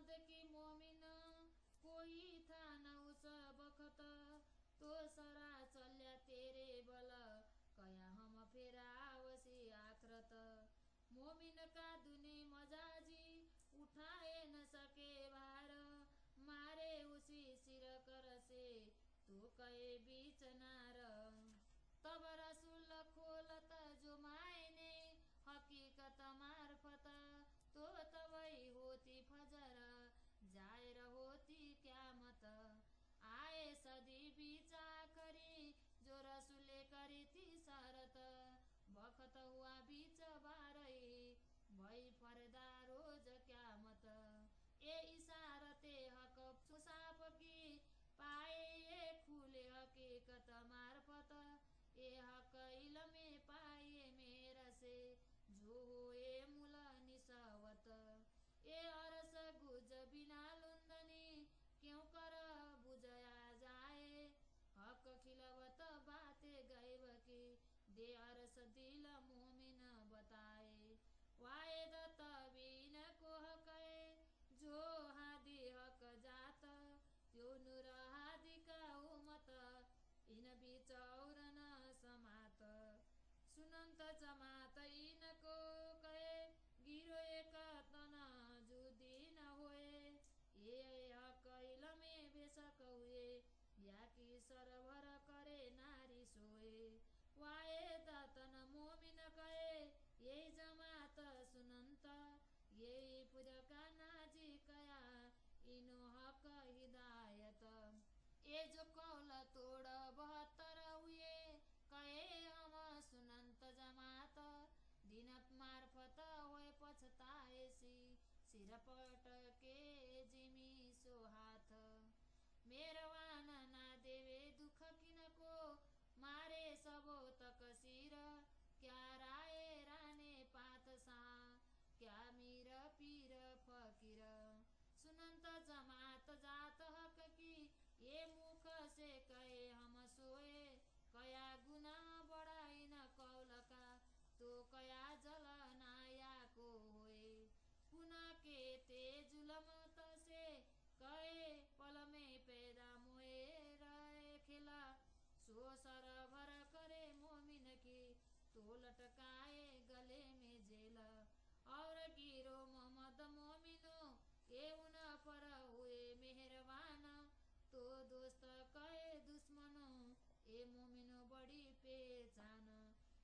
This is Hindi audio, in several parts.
देखी मोमिन कोई था न उस बखत, तो सरा चल्या तेरे बल कया हम फेरावसी आखरत। मोमिन का दुनी मजाजी उठाए न सके भार, मारे उसी सिर कर से तो कहे बीच नार। तब रसूल खोलत जो मायने हकीकत मार्फत, तो तवई होती फजर जाहिर होती क्यामत। आए सदी बीचा करी जो रसूले करी थी शरत, बखत हुआ बीच बारई भई फरदा रोज क्यामत। ए इशारते हक सुसाप की पाए ये खुले हकीकत मार्फत, ए हक इलमे पाए मेरा से जो होए मूल निसवत। ए अरस गुज बिना लुंदनी क्यों कर बुझया जाए, हक खिलवत बाते गैब की दे अरस दिल मोमिन बताए। वायद तबीन को हकए जो हादी हक जात, त्यो नूर हादी का उमत इन बीच और न समात। सुनंत जमात इनको कहे गिरो एक तन जुदी न होए, ये हक इलमे बेशक हुए या कि सरभर करे नारी सोए। वाए तन मोमिन कहे यही जमात सुनंत, यही पुरका नाजी कया इनो हक हिदायत। ये जो कौल तोड़ 72 हुए कहे हम सुनंत जमात, दिन मार्फत होए पछताएसी सिर पटके जिमी सो हाथ। मेरवान ना देवे दुख किनको मारे सबो तक सिर, क्या राय राने पात सा क्या मीर पीर फकीर। सुनंत जमात जात हक की ये मुख से कहे हम सोए, कया गुना बढ़ाई न कौल का तो कया जल नाया को होए। पुनः के ते जुलमत से कहे पल में पैदा मोए रहे खिला, सो सर भर करे मोमिन की तो लटकाए गले में जेल। और गिरो मोहम्मद मोमिनो ये उन पर हुए मेहरबान, तो दोस्त कहे दुश्मनों ए मोमिनो बड़ी पहचान।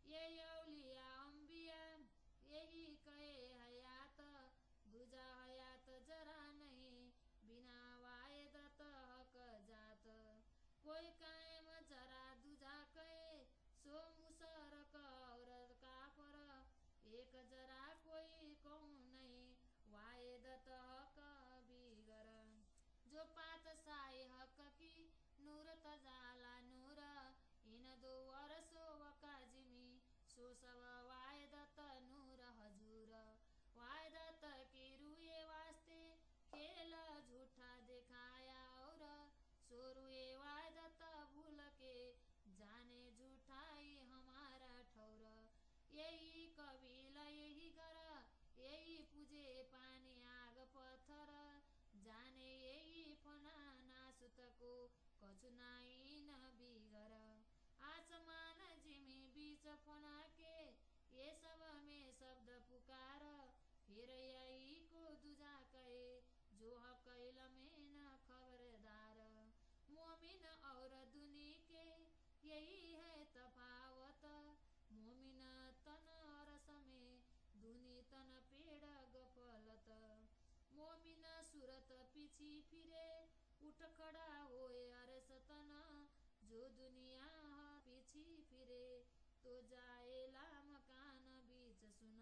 ये औलिया अंबिया यही कहे हयात, दूजा हयात जरा नहीं बिना वायदत हक जात। कोई कायम जरा दूजा कहे सो मुसरक और काफर, एक जरा कोई कौन नहीं वायदत हक बिगर। जो पात साई हक की नूर तजाला नूर, इन दो वर्षो वकाजिमी सो सब वायदत नूर हजूर। वायदत की रुए वास्ते खेल झूठा दिखाया और, सो रुए वायदत भूल के जाने झूठाई हमारा ठौर। यही कबीला यही घर यही पूजे पानी आग पत्थर, जाने यही फना नासुत को कछु नाई न बिगर। आसमान जिमी बीच फना के ये सब में शब्द पुकार, फिर यही को दूजा कहे जो हक में न खबरदार। मोमिन और दुनी के यही है तफावत, मोमिन तन रस में दुनी तन पेड़ गफलत। मोमिन सूरत पीछी फिरे उठ खड़ा होए अरस तन, जो दुनिया पीछी फिरे तो जाए लाम कान बीच सुन।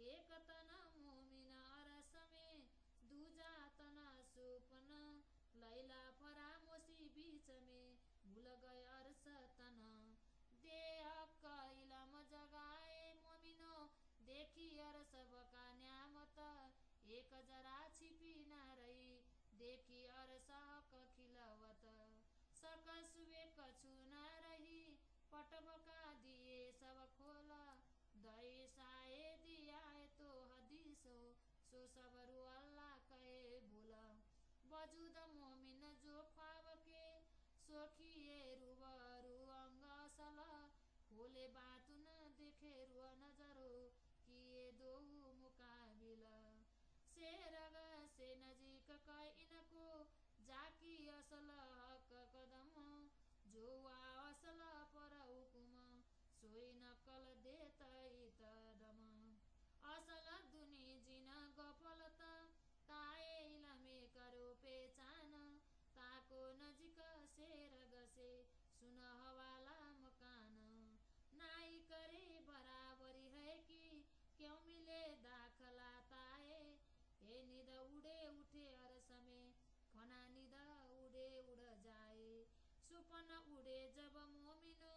एक तन मोमिन अरस में दूजा तन सुपन, लैला फरामोशी बीच में भूल गए अरस तन। दे हक इलम जगाए मोमिनो देखी अरस बका न्यामत, एक जरा छिपी न रही देखी अरस हक खिलवत। सक सुबे कछु न रही पटबका दिए सब खोल, दई साए दिया तो हदीसो सो सब रु अल्लाह कहे बोल। वजूद मोमिन जो ख्वाब के सोखिए रूबरू अंग असल खोले बात न देखे रुआ नजरो किए दो मुकाबिला से रग से नजीक कह इनको जाकी असल हक कदम जो असल पर हुकुम सोई नकल देतई तदम असल दुनी जिन गफलता ताए इलमे करो पेचान ताको नजिक से रग से सुन हवाला मकान नाई करे बराबरी है कि क्यों मिले दाखला ताए हे निद उड़े उठे अरस में फना निद उड़े उड़ जाए सुपन उड़े जब मोमिनो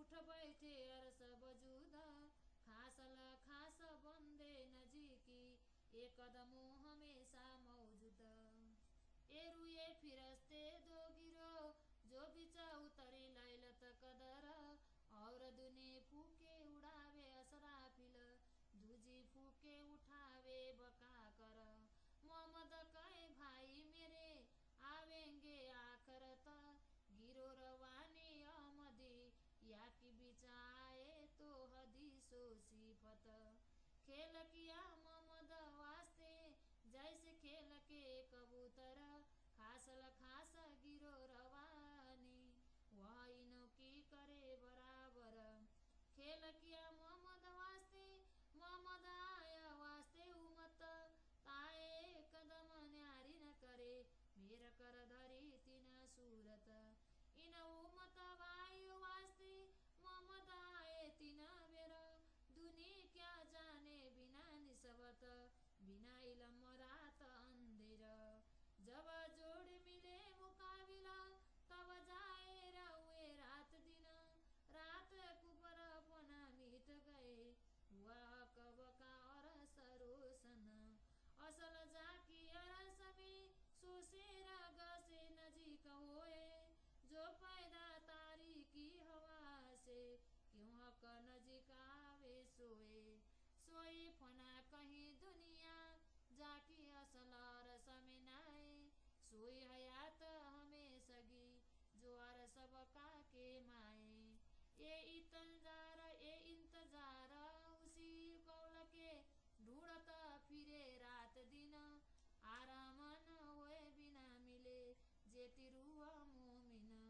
उठ बैठे अरस वजूद खासल खास बंदे नजीकी एक कदमो हमेशा मौजूद ए रुए फिरस्ते दो गिरो जो बिचा उतरी लैलत कदर और दुने फूके उड़ावे असराफिल दूजी फूके उठावे बका कर मोहम्मद कहे भाई मेरे आवेंगे आखरत गिरो रवानी अहमदी या कि बिचाए तो हदीसो सिफत खेल किया मोहम्मद वास्ते जैसे खेल के कबूतर खासल खास गिरो रवानी वह इनो की करे बराबर खेल किया मोहम्मद वास्ते मोहम्मद आया वास्ते उमत ताए कदम न्यारी न करे मेर कर धरी तीन सूरत इन उमत वायु वास्ते मोहम्मद आए तीन बेर दुनी क्या जाने बिना निस्बत बिना इलम रात अंधेर जब जोड़ मिले मुकाबिला तब जाए रहुए रात दिन रात कुपर पना मिट गए वह कब का और सरोसन असल जाकी अरस में सोसेर गसे नजीक होए जो पैदा तारी की हवा से क्यों हक नजीक आवे सोए सोई फना कहीं दुनिया जाकी असल रस में नाए सोई हयात हमें सगी जो अर सब का के माए ये इंतजार उसी कौल के ढूंढत फिरे रात दिन आराम न होए बिना मिले जेती रुआ मोमिन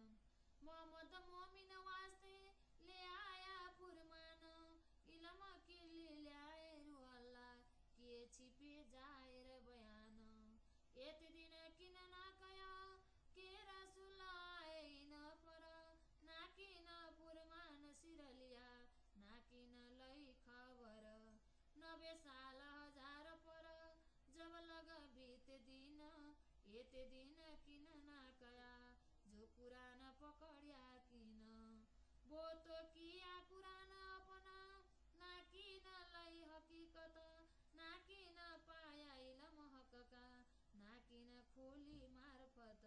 मोहम्मद मोमिन वास्ते ले आया फुरमान इलम के ले आए रुअल्ला किए छिपे जाए रे बयान एत दिन किन ना कया के रसूल आए न पर ना कि न फुरमान सिर लिया ना कि न लई खबर 90 साल हजार पर जब लग बीत दिन एते दिन किन ना कया जो कुरान पकड़िया किन वो तो किया कुरान अपना ना कि न लई हकीकत ना कि न पाया इलम हक का ना कि न खोली मार्फत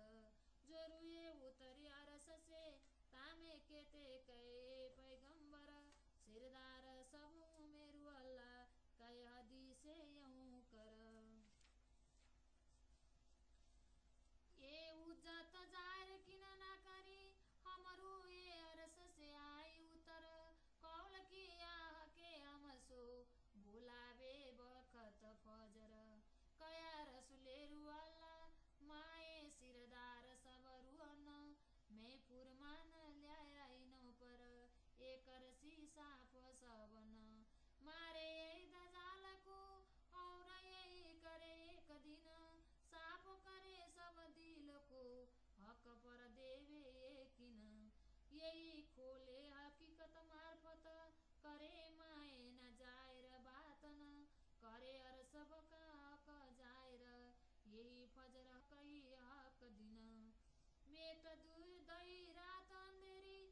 जो रुए उतरी अरस से तामे केते कहे पैगंबर सिरदार सब मेरु अल्लाह कहे हदीसे यूं कर ये उज्जत जाहिर किन ना करी हमरू ये अरस से आई उतर कौल किया के हम सो बुलावे बखत फजर कया रसुले रुअल्ला माए सिरदार सब रुअन मैं फुरमान ल्याया इनो पर एक रसी साफ सबन मारे यही दजाल को और यही करे एक दिन साफ करे सब दिल को हक पर देवे यकीन यही खोले हकीकत मार्फत करे माए न जायर बात न करे अर सब का हक जायर यही फजर कही हक दिन मेट दई रात अंधेरी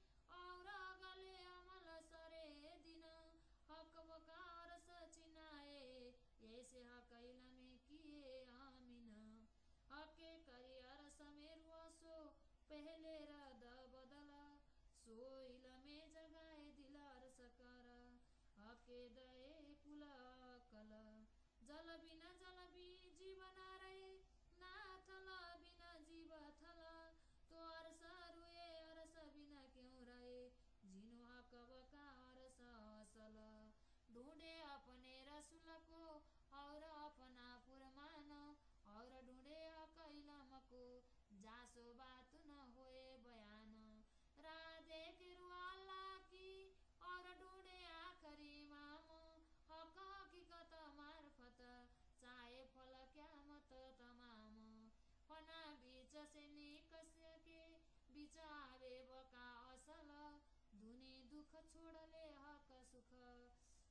और गले अमल सरे दिन हक वकार सचिनाए ऐसे हक इलमे किए आमिन हके करी अरस मेरु सो पहले रद बदल सो इलमे जगाए दिल अरस कर हके दए कुल कल जल बिना जल भी जीवन रहे ना थल जासो बात न होए बयान। राह देख रुआला की और ढूंढे आखरी माम। हक हकीकत मार्फत चाहे फल क्या मत तमाम। फना बीच से निकस के बीच आवे बका असल। दुनी दुख छोड़ले हक सुख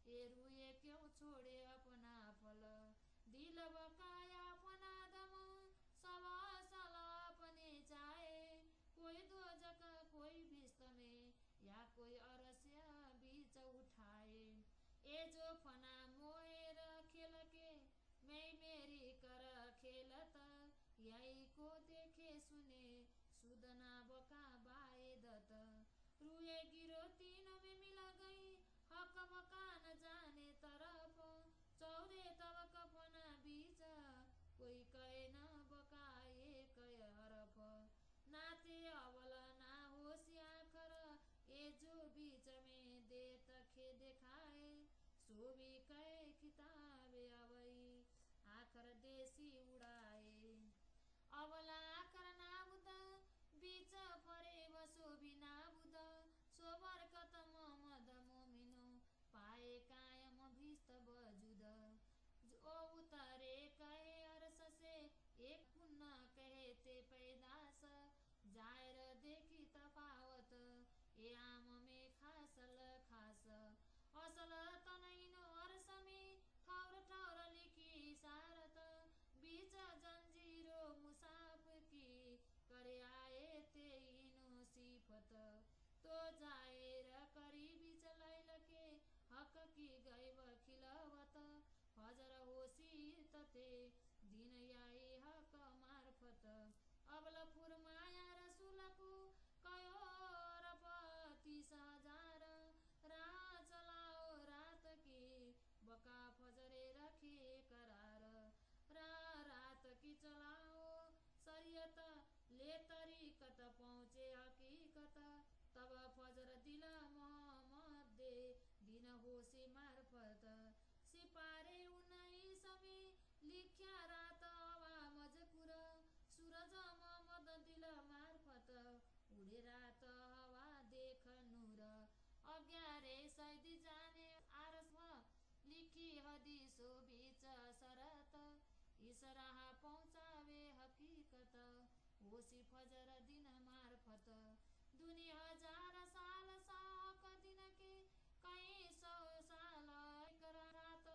ए रुए क्यों छोड़े अपना फल। दिल बकाया अपना दम सब असल अपने चाहे। कोई दोजक कोई भिस्त में या कोई अरस्य बीच उठाए। ए जो फना मोएर खेल के मैं मेरी कर खेलत। यही को देखे सुने सुदना बका बाए दत। रुए गिरो तीनों में मिल गई हक बका न जाने तरफ। चौरे तब कफना बीच कोई कहे न बकाए कय हरफ। नाते अवल ना होशी आखर ए जो बीच में देत खे देखाए। सो भी कहे किताबे अवई आखर देसी उड़ाए। अवला आखर नाबुद बीच फरे बसो भी नाबुद। सो बरकत मोहम्मद मोमिनो पाए कायम भिस्त बजुद। ओ उतरे कहे अरस से एक पुन्ना कहे ते पैदास। जायर देखी तफावत ए आम में खासल खास। असल तनैनो अरस में ठौर ठौर लिखी इशारत। बीच जंजीरो मुसाफ की करे आए ते इनो सिफत। तो जाएर करी बीच लैल के हक की गैब खिलवत। फजर होशी तथे दिन याई हक मार्फत। अबल फुरमाया रसूलकु कयो अरब 30,000। राह चलाओ रात की बका फजरे रखे करार। रात की चलाओ शरीयत ले तरीकत पहुँचे हकीकत। तब फजर दिल मोहम्मद दे दिन होशी मार्फत। सिपारे 19 में लिख्या रात हवा मजकुर। सूरज मोहम्मद दिल मार्फत उड़े रात हवा देख नूर। 11 सैदी जाने आरस लिखी हदीसो बीच शरत। इस राह पहुँचावे हकीकत होशी फजर दिन मार्फत। दुनी 1000 साल साक दिन के कई 100 साल एक रात।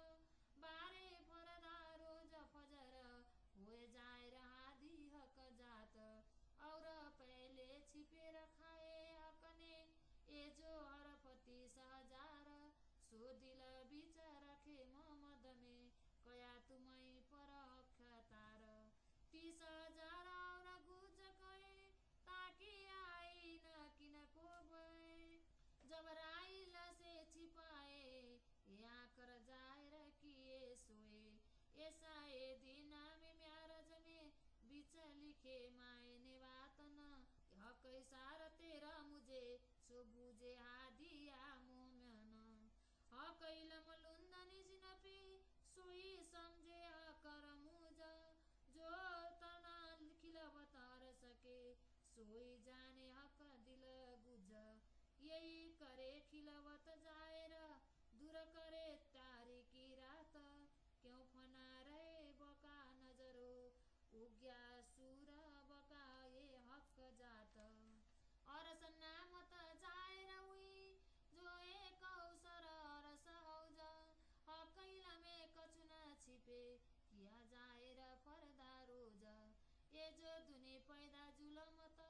बारे फरदा रोज फजर होए जाए हादी हक जात। और पहले छिपे रखाए हक ने ए जो हरफ 30,000। सो दिल बीच रखे मोहम्मद में कया तुम्हें पर अख्तार। 30,000 और गुज कहे ताकि आई न किन को भय। जब राइल से छिपाए ये आकर जाहिर किए सोए। ऐसा ए दिन में म्यारज में बीच लिखे मायने बात न। हक इशार तेरा मुझे सो बुझे हादिया मोमन। हक इलम लुंदनी जिनपी सोई समझे हकर मुझ। जो तना खिलवत हर सके सोई जाने हक दिल गुज। यही करे खिलवत जाएर दूर करे तारीकी रात। क्यों फना रहे बका नजरो उग्या सूर बका ये हक जात। और सन्नामत जाएर हुई जो एक अवसर अरस हौज। हक में कचुना छिपे किया जाएर फरदा रोज। ये जो दुने पैदा जुलमत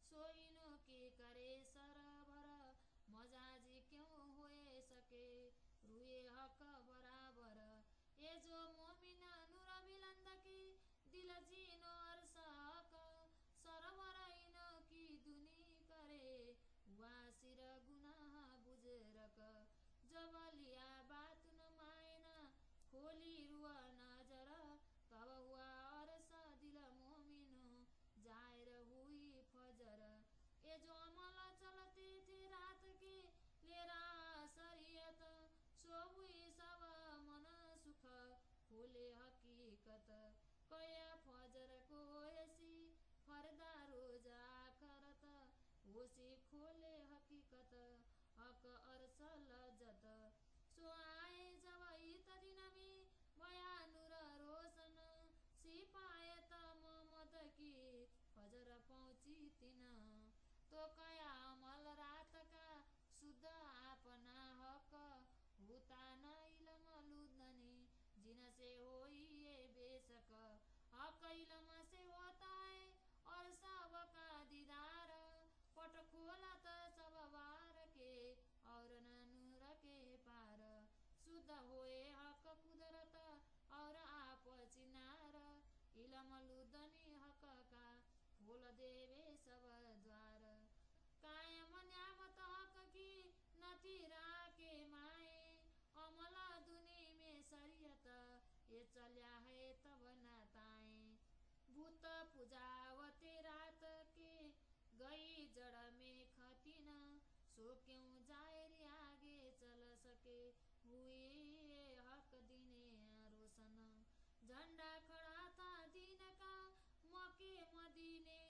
सोइनो के करे सरभर। मजाजी क्यों होए सके रुए हक बराबर। ये जो मोमिन नूर बिलंद की दिल जीनो अरस हक। सरवर इनो की दुनी करे वासिर गुनाह बुजरक। जब लिया बात न मायना खोली रुआ नजर। तब हुआ अरस दिल मोमिनो जाहिर हुई फजर। ये जो अमल चलते थे रात के ले रहा शरीयत। सो हुई सब मन सुख खोले हकीकत। कया फजर को ऐसी फरदा रोज आखरत होसी खोले हकीकत हक अर्स लजत सो आए जब इत दिनमी भया नूर रोशन सिपायत मोहम्मद की फजर पहुँची तिन तो कया अमल रात का शुद्ध आपना हक हुता न इलम लुदनी जिनसे होई ये बेशक हक इलम से होता है और सबका दीदार पट खोलत सब वार के और न नूर के पार शुद्ध होए हक कुदरत और आप चिनार इलम लुदनी हक का खोल देवे सब द्वार कायम न्यामत हक की नथी राके माए अमला दुनी में शरीयत ये चल्या है तब नाताए भूत पूजावते रात के गई जड़ में खतिन सो क्यों जाए रे आगे चल सके हुए हक दिने रोशन झंडा खड़ा था दीन का मके मदीने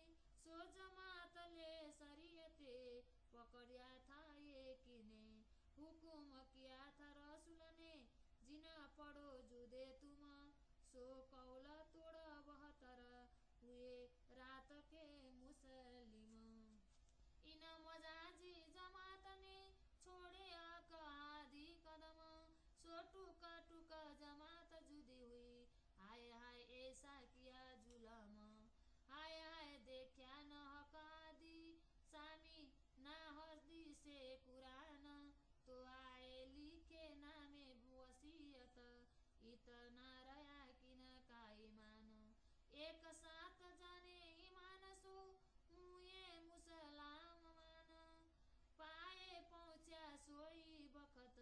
सो जमात ले शरीयते पकड़िया था एक ने हुकुम किया था रसूल ने जिना पढ़ो जुदे तुम सो कौल तोड़ बहतर हुए रात के मुसलिम इन मजाजी जमात ने छोड़े हक आदि कदम सो टुक टुक जमात जुदी हुई हाय हाय ऐसा किया जुलम हाय हाय देखा न हक आदि सामी ना हदी से कुरान तो आए लिखे नामे वसीयत इतना रया किन का ईमान एक साथ जाने ईमान सो मुए मुसलाम मान पाए पहुँचा सोई बखत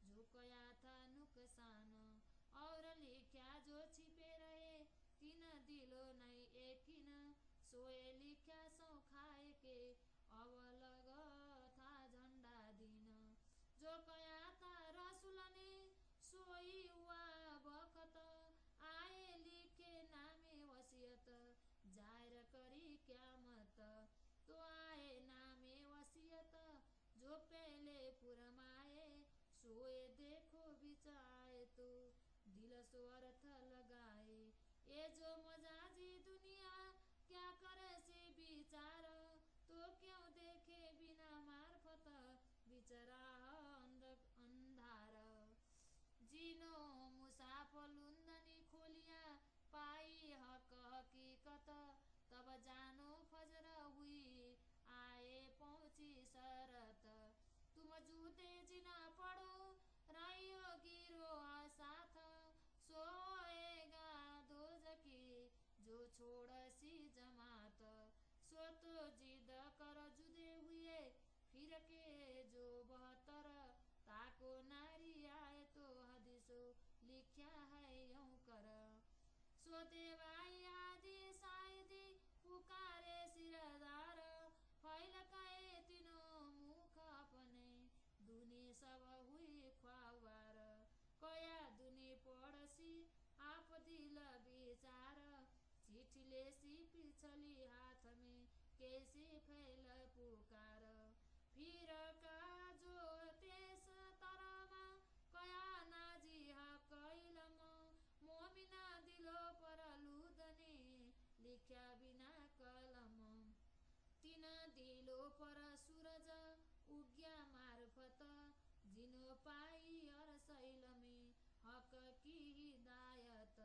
जो कया था नुकसान और लिख्या जो छिपे रहे तीन दिलो नहीं एकिन सोए लिख्या सौ खाए के अवलग था झंडा दिन जो कया था रसूल ने सोई हुआ बखत आए लिखे नामे वसीयत जाहिर करी क्यामत तो आए नामे वसीयत जो पहले पुरमाए सोए देखो बिचाए तो दिल सो अर्थ लगाए ये जो मजाजी दुनिया क्या करे से विचार तो क्यों देखे बिना मार्फत बिचरा अंधार जिनो मुसाफलुंदनी खोलिया पाई हक हकीकत तब जानो फजर हुई आए पहुँची शरत तुम जूते जिना पढ़ो राइयो गिरो साथ सोएगा दोजकी जो छोड़ सी जमात सो तो जिद कर जुदे हुए फिर के जो बहतर ताको नारी आए तो हदीसो लिख्या है यूं कर सो देवाई आदि शायदी पुकारे सिरदार फैल कहे तीनों मुख अपने दुनी सब हुई ख्वार कया दुनी पड़सी आप दिल विचार चिठी लेसी पिछली हाथ में कैसे फैल पुकार फिर का जो तेस तरमा कया नाजी हक इलम मोमिना दिलो पर लुदने लिख्या बिना कलम तीन दिलो पर सूरज उग्या मार्फत जिनो पाई और शैल में हक की हिदायत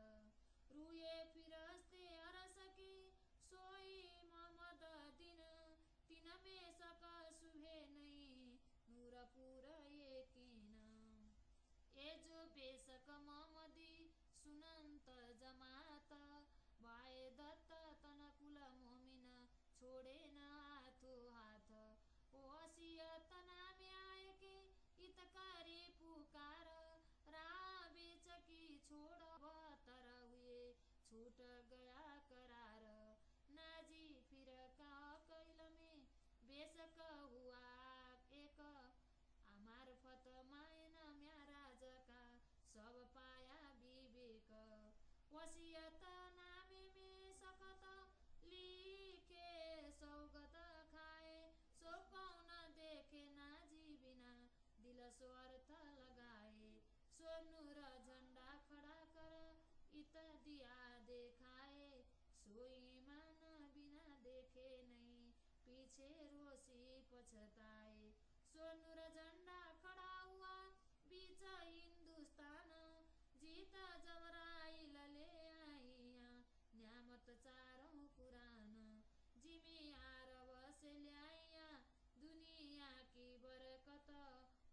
रुए फिरस्ते अरस की सोई मोहम्मद दिन तीन में सक सुहे नहीं नूरपुर यकीन ये जो बेशक मोहम्मदी सुनंत जमात बाए दत्त तनकुल मोमिन छोड़े न हाथो हाथ ओ असियत नामे आए के इतकारी पुकार राबेच की छोड़ बतर हुए छूट गया करार नाजी फिर का कैल में बेशक हुआ एक मार्फत मायना म्याराज का सब पाया विवेक वसीयत नामे में सकत ली सो अर्थ लगाए। सोनु र झंडा खड़ा कर इत दिया देखाए। सोई मान बिना देखे नहीं पीछे रोसी पछताए। सोनु र झंडा खड़ा हुआ बीच हिंदुस्तान, जीत जबराइल ले आइया न्यामत चारों कुरान। जिमी अरब से ल्याइया दुनिया की बरकत,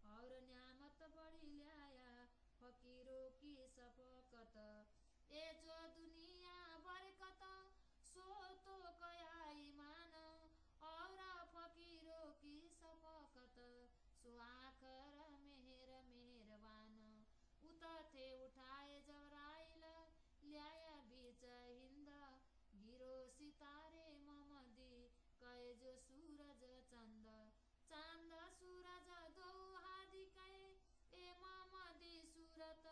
और न्यामत बड़ी ल्याया फकीरों की शफकत। ए जो दुनिया बरकत सो तो कया ईमान, और फकीरों की शफकत सो आखर मेहरबान। उतथे उठाए जबराइल ल्याया बीच हिंद, गिरो सितारे मोहम्मदी कहे जो सूरज चंद। चांद सूरज दो हादी कहे ए मोहम्मदी सूरत,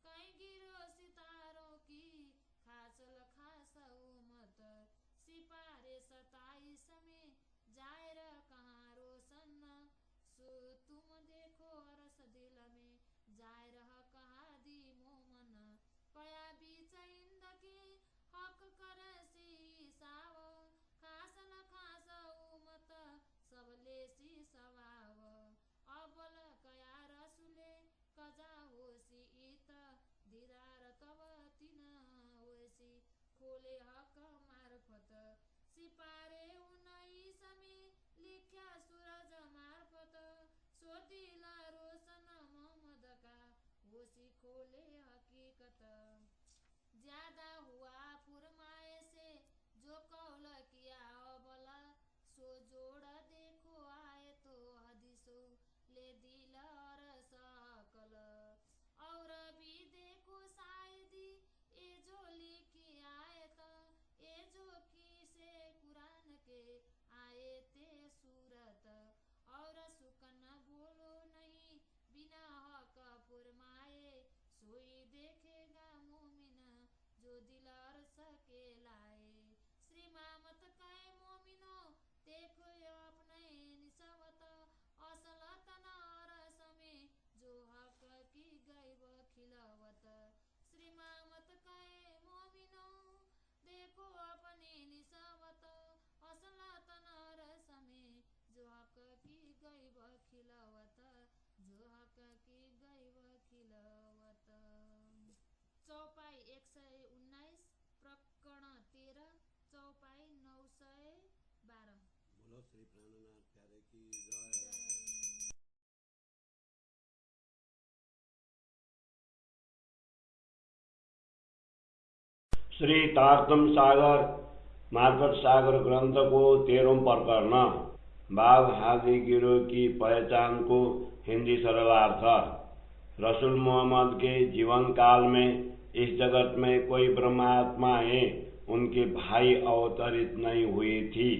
कहीं गिरो सितारों की खासल खास उम्मत। सिपारे 27 में जाहिर कहाँ रोशन, सो तुम देखो अरस दिल में जाहिर कहा दी मोमन। कया बीच हिंद की हक कर सी साव, खास न खास उमत सबले सी सवाव। अबल कया रसुले कजा होसी इत, दीदार तब तिन होसी खोले हक मार्फत। सिपारे 19 में लिख्या सूरज मार्फत, सो दिल रोशन मोहम्मद का होसी खोले हकीकत। ज्यादा हुआ फुरमाए से जो कौल किया अबल, सो जोड़ देखो आए तो हदीसो ले दिल और सकल। और भी देखो शायदी ए जो लिखी आयत, ए जो की से कुरान के आए ते सूरत। और सुकन बोलो नहीं बिना हक फुरमाए, सोई देखेगा मोमिन जो दिल अर्श के लाए। श्री मामत कहे मोमिनो देखो अपने निसवत, असलत न अरस में जो हक की गैब खिलवत। श्री मामत कहे मोमिनो देखो अपनी निसवत, असलत न अरस में जो हक की गैब खिलवत, जो हक की गैब खिलवत। चौपाई 119 प्रकरण 13 चौपाई 912। बोलो श्री प्राणनाथ प्यारे की जय। श्री तारतम सागर मार्फत सागर ग्रंथ को 13वां प्रकरण बाघ हादी गिरोह की पहचान को हिंदी सरलार्थ। रसूल मोहम्मद के जीवन काल में इस जगत में कोई ब्रह्मात्माएं उनके भाई अवतरित नहीं हुई थी,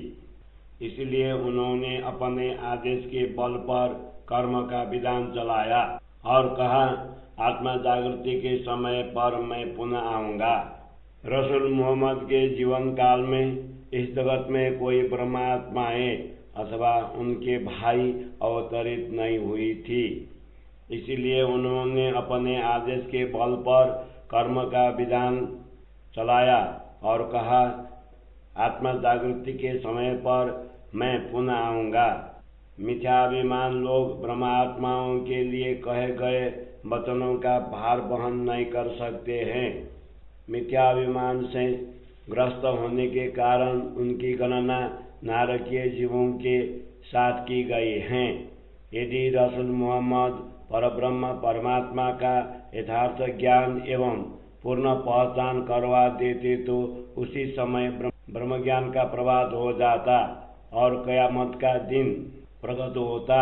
इसलिए उन्होंने अपने आदेश के बल पर कर्म का विधान चलाया और कहा आत्मा जागृति के समय पर मैं पुनः आऊंगा। रसूल मोहम्मद के जीवन काल में इस जगत में कोई ब्रह्मात्माएं अथवा उनके भाई अवतरित नहीं हुई थी, इसलिए उन्होंने अपने आदेश के बल पर कर्म का विधान चलाया और कहा आत्मा जागृति के समय पर मैं पुनः आऊंगा। मिथ्याभिमान लोग ब्रह्मात्माओं के लिए कहे गए वचनों का भार वहन नहीं कर सकते हैं। मिथ्याभिमान से ग्रस्त होने के कारण उनकी गणना नारकीय जीवों के साथ की गई है। यदि रसूल मोहम्मद परब्रह्म परमात्मा का यथार्थ ज्ञान एवं पूर्ण पहचान करवा देते तो उसी समय ब्रह्म ज्ञान का प्रभात हो जाता और कयामत का दिन प्रकट होता।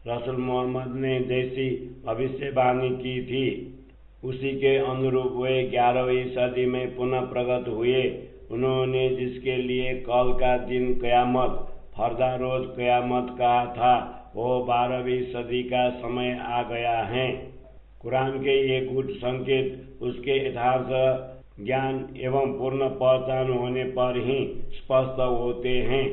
रसूल मोहम्मद ने जैसी भविष्यवाणी की थी उसी के अनुरूप वे 11वीं सदी में पुनः प्रकट हुए। उन्होंने जिसके लिए कल का दिन कयामत फर्दा रोज कयामत कहा था वो 12वीं सदी का समय आ गया है। कुरान के ये गुट संकेत उसके यथार्थ ज्ञान एवं पूर्ण पहचान होने पर ही स्पष्ट होते हैं।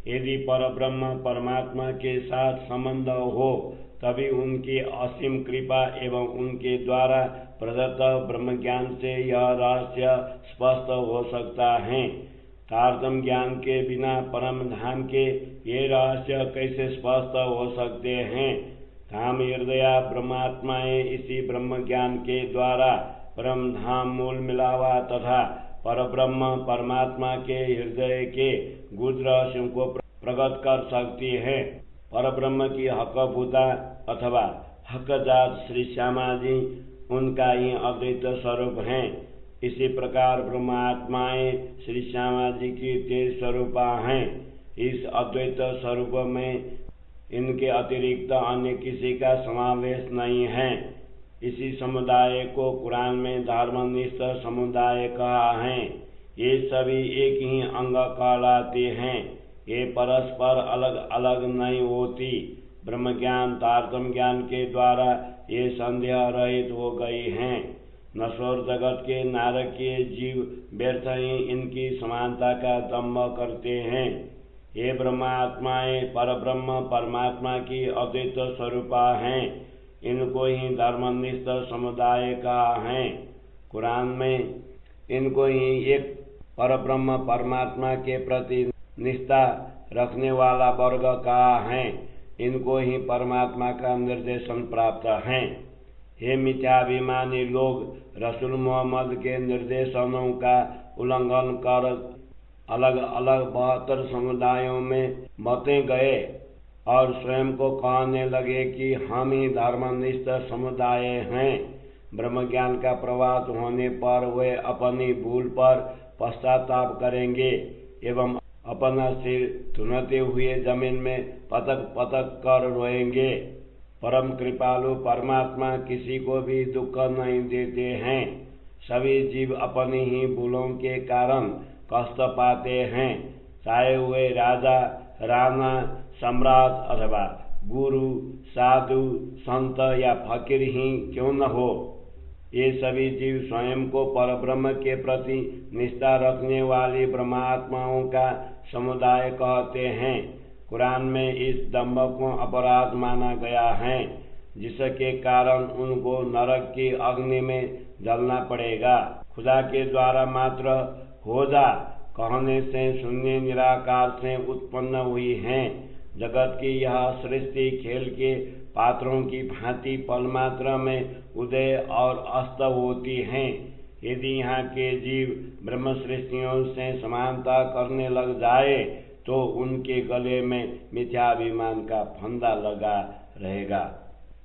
यदि परब्रह्म परमात्मा के साथ संबंध हो तभी उनकी असीम कृपा एवं उनके द्वारा प्रदत्त ब्रह्मज्ञान से यह रहस्य स्पष्ट हो सकता है। तारतम्य ज्ञान के बिना परम धाम के ये रहस्य कैसे स्पष्ट हो सकते हैं। धाम हृदया ब्रह्मात्माएं इसी ब्रह्म ज्ञान के द्वारा परम धाम मूल मिलावा तथा परब्रह्म परमात्मा के हृदय के गुप्त रहस्यों को प्रकट कर सकती है। परब्रह्म की हकभूता अथवा हकजात श्री श्यामा जी उनका ही अद्वैत स्वरूप हैं। इसी प्रकार ब्रह्मात्माएं श्री श्यामा जी की तेज स्वरूपा हैं। इस अद्वैत स्वरूप में इनके अतिरिक्त अन्य किसी का समावेश नहीं है। इसी समुदाय को कुरान में धर्मनिष्ठ समुदाय कहा है। ये सभी एक ही अंग कहलाते हैं। ये परस्पर अलग अलग नहीं होती। ब्रह्म ज्ञान तारतम्य ज्ञान के द्वारा ये संदेह रहित हो गई हैं। नश्वर जगत के नारकीय जीव व्यर्थ ही इनकी समानता का दंभ करते हैं। ये ब्रह्मात्माएं परब्रह्म परमात्मा की अद्वैत स्वरूपा हैं। इनको ही धर्मनिष्ठ समुदाय कहा है। कुरान में इनको ही एक परब्रह्म परमात्मा के प्रति निष्ठा रखने वाला वर्ग कहा है। इनको ही परमात्मा का निर्देशन प्राप्त है। हे मिथ्याभिमानी लोग रसूल मोहम्मद के निर्देशनों का उल्लंघन कर अलग अलग 72 समुदायों में बंटे गए और स्वयं को कहने लगे कि हम ही धर्मनिष्ठ समुदाय हैं। ब्रह्म ज्ञान का प्रवाह होने पर वे अपनी भूल पर पश्चाताप करेंगे एवं अपना सिर धुनते हुए जमीन में पटक पटक कर रोएंगे। परम कृपालु परमात्मा किसी को भी दुख नहीं देते हैं। सभी जीव अपनी ही भूलों के कारण कष्ट पाते हैं, चाहे वे राजा राणा सम्राट अथवा गुरु साधु संत या फकीर ही क्यों न हो। ये सभी जीव स्वयं को परब्रह्म के प्रति निष्ठा रखने वाली ब्रह्मात्माओं का समुदाय कहते हैं। कुरान में इस दंभ को अपराध माना गया है, जिसके कारण उनको नरक की अग्नि में जलना पड़ेगा। खुदा के द्वारा मात्र हो जा कहने से शून्य निराकार से उत्पन्न हुई हैं। जगत की यह सृष्टि खेल के पात्रों की भांति पलमात्र में उदय और अस्त होती हैं। यदि यहाँ के जीव ब्रह्म सृष्टियों से समानता करने लग जाए तो उनके गले में मिथ्याभिमान का फंदा लगा रहेगा।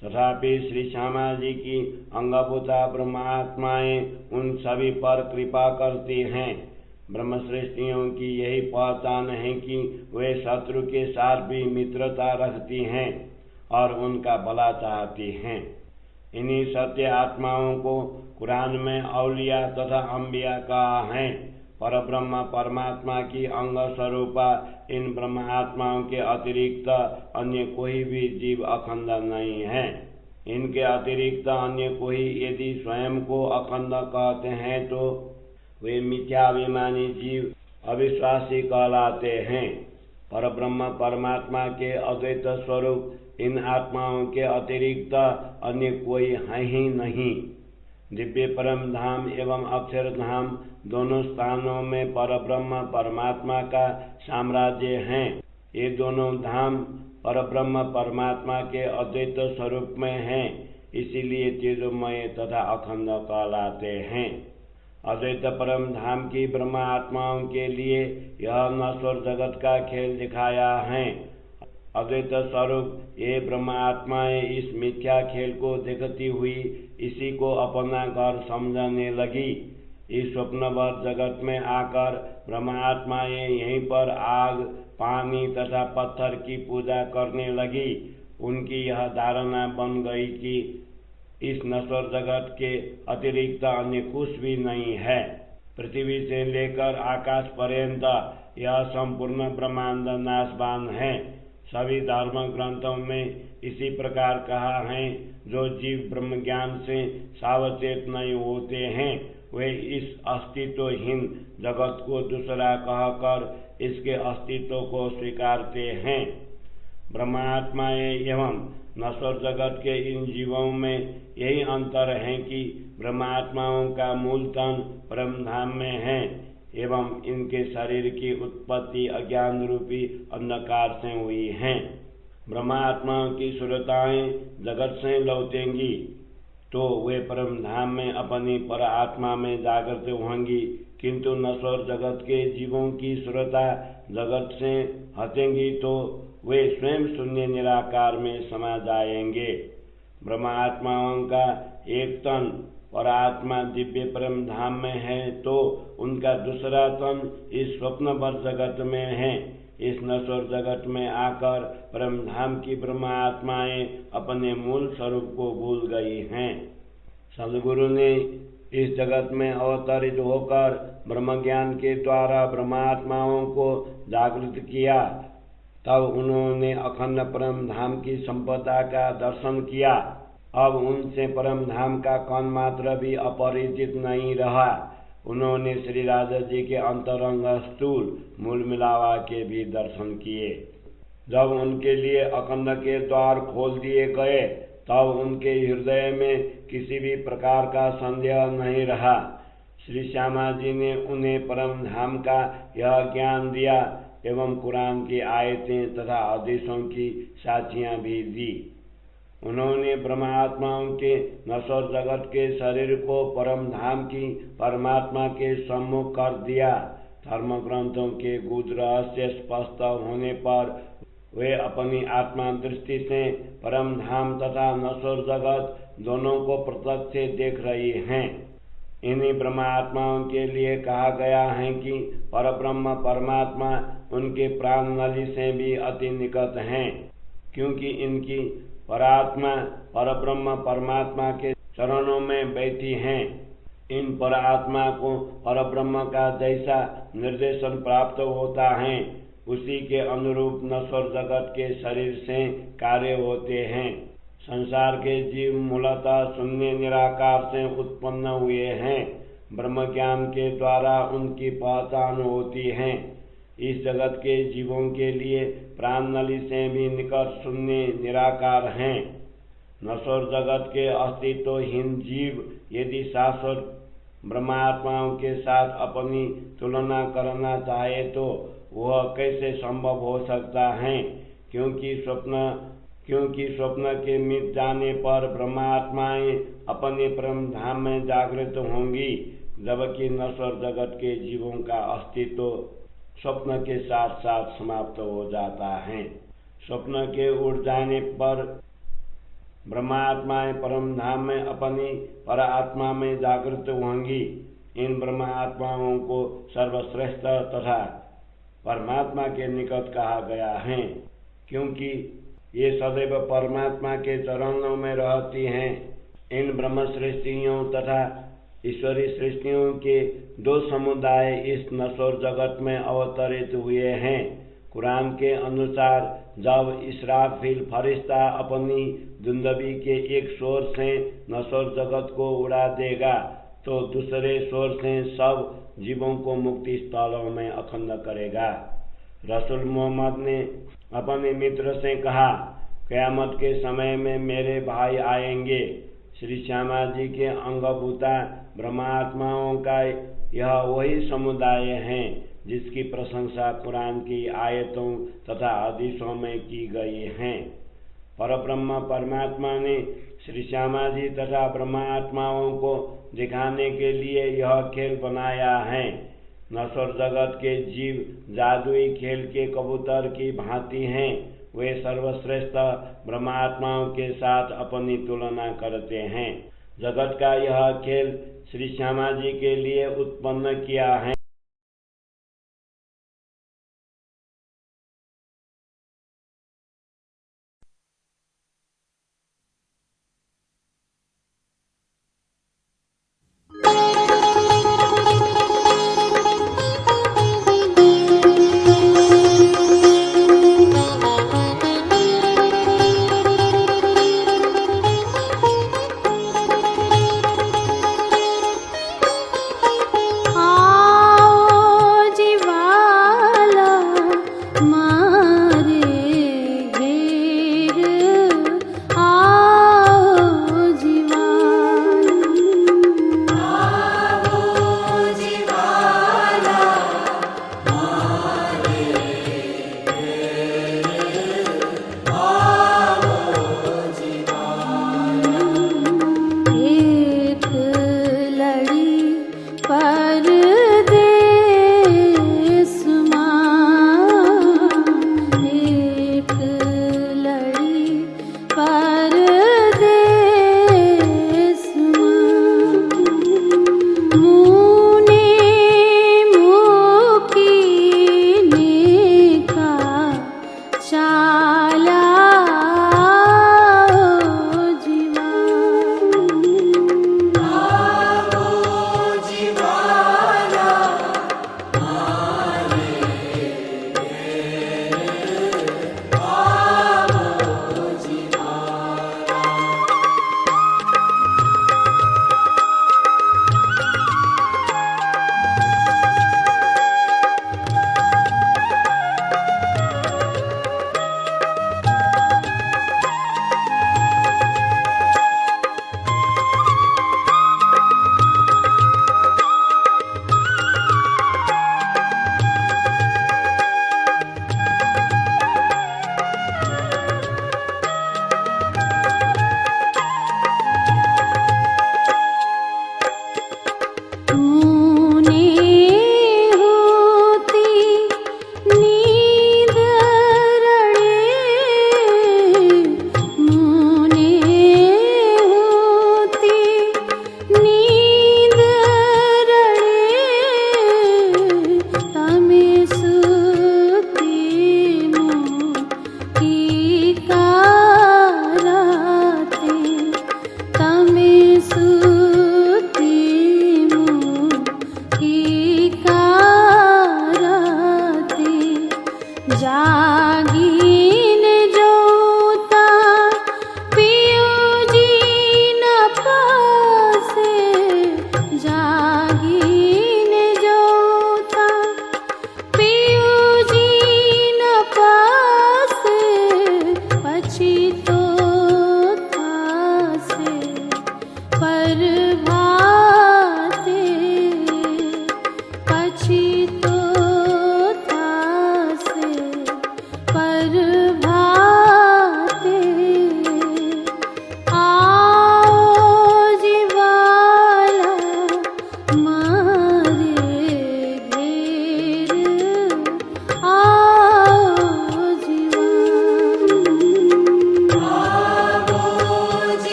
तथापि श्री श्यामा जी की अंगभूता ब्रह्मात्माएं उन सभी पर कृपा करती हैं। ब्रह्म सृष्टियों की यही पहचान है कि वे शत्रु के साथ भी मित्रता रखती हैं और उनका भला चाहती हैं। इन्हीं सत्य आत्माओं को कुरान में औलिया तथा अंबिया कहा है। परब्रह्म परमात्मा की अंग स्वरूपा इन ब्रह्म आत्माओं के अतिरिक्त अन्य कोई भी जीव अखंड नहीं है। इनके अतिरिक्त अन्य कोई यदि स्वयं को अखंड कहते हैं तो वे मिथ्याभिमानी जीव अविश्वासी कहलाते हैं। परब्रह्म परमात्मा के अद्वैत स्वरूप इन आत्माओं के अतिरिक्त अन्य कोई है ही नहीं। दिव्य परम धाम एवं अक्षर धाम दोनों स्थानों में परब्रह्म परमात्मा का साम्राज्य है। ये दोनों धाम परब्रह्म परमात्मा के अद्वैत स्वरूप में हैं, इसीलिए तेजोमय तथा अखंड कहलाते हैं। अद्वैत परम धाम की ब्रह्म आत्माओं के लिए यह नश्वर जगत का खेल दिखाया है। अद्वैत स्वरूप ये ब्रह्म आत्माएं इस मिथ्या खेल को देखती हुई इसी को अपना घर समझने लगी। इस स्वप्नवत जगत में आकर ब्रह्म आत्माएं यहीं पर आग पानी तथा पत्थर की पूजा करने लगी। उनकी यह धारणा बन गई कि इस नश्वर जगत के अतिरिक्त अन्य कुछ भी नहीं है। पृथ्वी से लेकर आकाश पर्यंत यह संपूर्ण ब्रह्मांड नाशवान है। सभी धर्म ग्रंथों में इसी प्रकार कहा है। जो जीव ब्रह्म ज्ञान से सावचेत नहीं होते हैं वे इस अस्तित्वहीन जगत को दूसरा कहकर इसके अस्तित्व को स्वीकारते हैं। ब्रह्मात्माएं एवं नश्वर जगत के इन जीवों में यही अंतर है कि ब्रह्मात्माओं का मूल तन परमधाम में है एवं इनके शरीर की उत्पत्ति अज्ञान रूपी अंधकार से हुई है। ब्रह्मात्माओं की सुरताएं जगत से लौटेंगी तो वे परमधाम में अपनी पर आत्मा में जागृत होंगी, किंतु नश्वर जगत के जीवों की सुरता जगत से हटेंगी तो वे स्वयं शून्य निराकार में समा जाएंगे। ब्रह्मात्माओं का एक तन और आत्मा दिव्य परम धाम में है तो उनका दूसरा तन इस स्वप्नवत जगत में है। इस नश्वर जगत में आकर परम धाम की ब्रह्म आत्माएं अपने मूल स्वरूप को भूल गई हैं। सद्गुरु ने इस जगत में अवतरित होकर ब्रह्म ज्ञान के द्वारा ब्रह्मात्माओं को जागृत किया। तब उन्होंने अखंड परम धाम की संपदा का दर्शन किया। अब उनसे परम धाम का कण मात्र भी अपरिचित नहीं रहा। उन्होंने श्री राजा जी के अंतरंग स्थूल मूल मिलावा के भी दर्शन किए। जब उनके लिए अखंड के द्वार खोल दिए गए तब उनके हृदय में किसी भी प्रकार का संदेह नहीं रहा। श्री श्यामा जी ने उन्हें परम धाम का यह ज्ञान दिया एवं कुरान की आयतें तथा हदीसों की साक्षियां भी दी। उन्होंने ब्रह्मात्माओं के नश्वर जगत के शरीर को परम धाम की परमात्मा के सम्मुख कर दिया। धर्म ग्रंथों के गुप्त रहस्य स्पष्ट होने पर वे अपनी आत्मा दृष्टि से परम धाम तथा नश्वर जगत दोनों को प्रत्यक्ष से देख रही हैं। इन्हीं ब्रह्मात्माओं के लिए कहा गया है कि परब्रह्म परमात्मा उनके प्राण नली से भी अति निकट हैं, क्योंकि इनकी परात्मा परब्रह्म परमात्मा के चरणों में बैठी हैं। इन परात्मा को परब्रह्म का जैसा निर्देशन प्राप्त होता है उसी के अनुरूप नश्वर जगत के शरीर से कार्य होते हैं। संसार के जीव मूलतः शून्य निराकार से उत्पन्न हुए हैं। ब्रह्म ज्ञान के द्वारा उनकी पहचान होती है। इस जगत के जीवों के लिए प्राण नली से भी निकट शून्य निराकार हैं। नश्वर जगत के अस्तित्वहीन जीव यदि शाश्वत ब्रह्मात्माओं के साथ अपनी तुलना करना चाहे तो वह कैसे संभव हो सकता है, क्योंकि स्वप्न के मिट जाने पर ब्रह्मात्माएं अपने परम धाम में जागृत होंगी, जबकि नश्वर जगत के जीवों का अस्तित्व स्वप्न के साथ साथ समाप्त हो जाता है। स्वप्न के उड़ जाने पर ब्रह्मात्माएं परम धाम में अपनी पर आत्मा में जागृत होंगी। इन ब्रह्मात्माओं को सर्वश्रेष्ठ तथा परमात्मा के निकट कहा गया है, क्योंकि ये सदैव परमात्मा के चरणों में रहती हैं। इन ब्रह्म सृष्टियों तथा ईश्वरी सृष्टियों के दो समुदाय इस नश्वर जगत में अवतरित हुए हैं। कुरान के अनुसार जब इसराफिल फरिश्ता अपनी दुंदबी के एक शोर से नश्वर जगत को उड़ा देगा तो दूसरे शोर से सब जीवों को मुक्ति स्थलों में अखंड करेगा। रसूल मोहम्मद ने अपने मित्र से कहा, क़यामत के समय में मेरे भाई आएंगे। श्री श्यामा जी के अंगभूता ब्रह्मात्माओं का यह वही समुदाय है जिसकी प्रशंसा कुरान की आयतों तथा हदीसों में की गई है। परब्रह्म परमात्मा ने श्री श्यामा जी तथा ब्रह्मात्माओं को दिखाने के लिए यह खेल बनाया है। नश्वर जगत के जीव जादुई खेल के कबूतर की भांति हैं। वे सर्वश्रेष्ठ ब्रह्मात्माओं के साथ अपनी तुलना करते हैं। जगत का यह खेल श्री श्यामा जी के लिए उत्पन्न किया है।